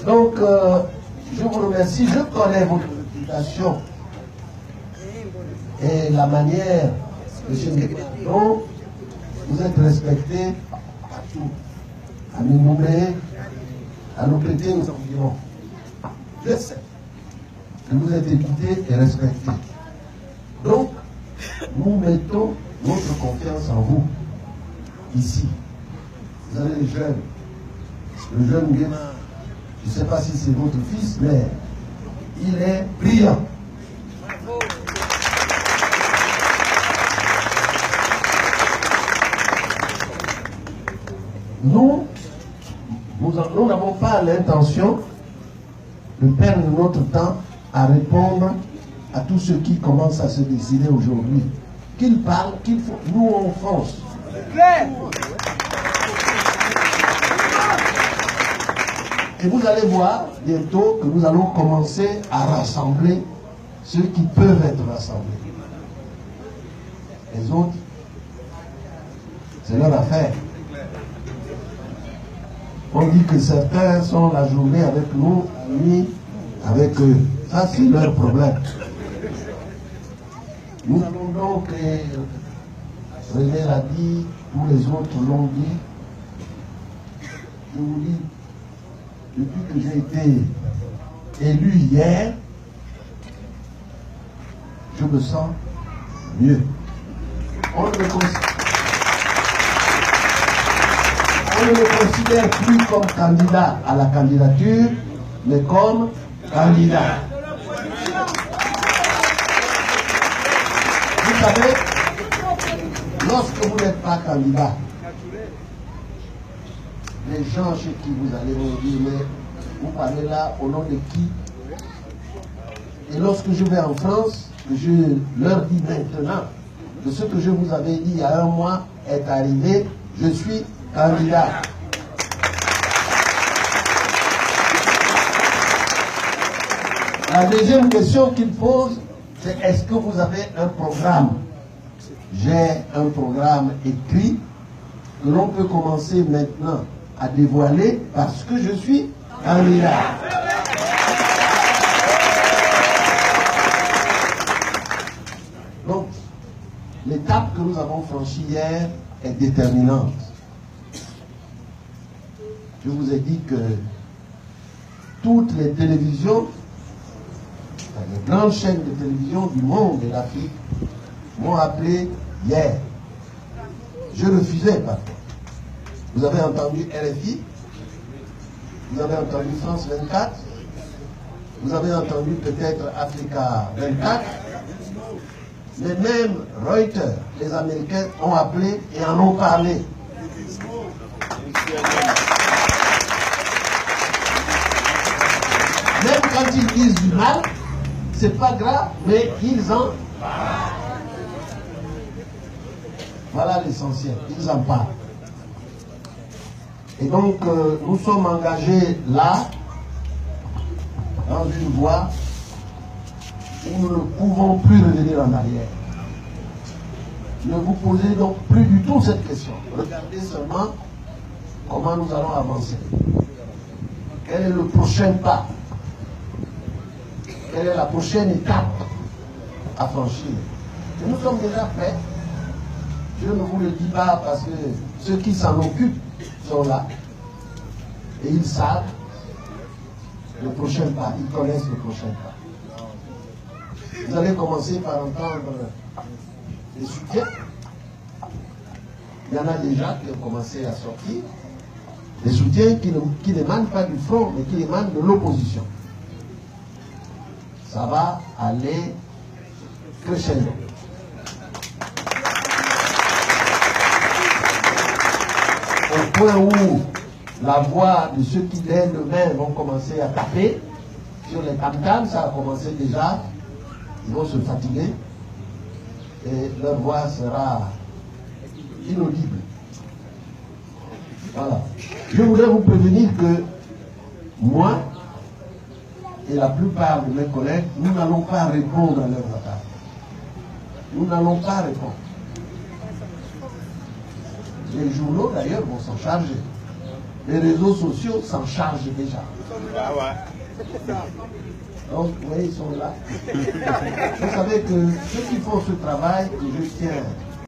Donc, je vous remercie. Je connais votre réputation et la manière dont vous êtes respecté partout. À Mimoumé, à l'OPT, nous environs. Je sais que vous êtes écouté et respecté. Donc, nous mettons notre confiance en vous, ici. Vous avez les jeunes. Le jeune Guéna, je ne sais pas si c'est votre fils, mais il est brillant. Nous n'avons pas l'intention de perdre notre temps à répondre à tous ceux qui commencent à se décider aujourd'hui. Qu'ils parlent, qu'ils font. Nous, on fonce. Et vous allez voir bientôt que nous allons commencer à rassembler ceux qui peuvent être rassemblés. Les autres, c'est leur affaire. On dit que certains sont la journée avec nous, la nuit avec eux. Ça, c'est leur problème. Nous allons donc, René l'a dit, tous les autres l'ont dit. Je vous dis, depuis que j'ai été élu hier, je me sens mieux. On ne me considère plus comme candidat à la candidature, mais comme candidat. Vous savez, lorsque vous n'êtes pas candidat, les gens chez qui vous allez vous dire, mais vous parlez là au nom de qui? Et lorsque je vais en France, je leur dis maintenant que ce que je vous avais dit il y a un mois est arrivé, je suis candidat. La deuxième question qu'il pose, c'est est-ce que vous avez un programme? J'ai un programme écrit que l'on peut commencer maintenant à dévoiler parce que je suis candidat. Donc, l'étape que nous avons franchie hier est déterminante. Je vous ai dit que toutes les télévisions, les grandes chaînes de télévision du monde et d'Afrique m'ont appelé hier. Je refusais pas. Vous avez entendu RFI, vous avez entendu France 24, vous avez entendu peut-être Africa 24, mais même Reuters, les Américains ont appelé et en ont parlé. Même quand ils disent du mal, c'est pas grave, mais ils en parlent. Voilà l'essentiel, ils en parlent. Et donc, nous sommes engagés là, dans une voie où nous ne pouvons plus revenir en arrière. Ne vous posez donc plus du tout cette question. Regardez seulement comment nous allons avancer. Quel est le prochain pas? Quelle est la prochaine étape à franchir? Et nous sommes déjà prêts. Je ne vous le dis pas parce que ceux qui s'en occupent sont là. Et ils savent le prochain pas. Ils connaissent le prochain pas. Vous allez commencer par entendre les soutiens. Il y en a déjà qui ont commencé à sortir. Des soutiens qui n'émanent pas du front, mais qui émanent de l'opposition. Ça va aller crescendo. Au point où la voix de ceux qui dès demain vont commencer à taper sur les tam-tams, ça a commencé déjà, ils vont se fatiguer et leur voix sera inaudible. Voilà. Je voudrais vous prévenir que moi et la plupart de mes collègues, nous n'allons pas répondre à leurs attaques. Nous n'allons pas répondre. Les journaux, d'ailleurs, vont s'en charger. les réseaux sociaux s'en chargent déjà. Donc, vous voyez, ils sont là. Vous savez que ceux qui font ce travail, et je tiens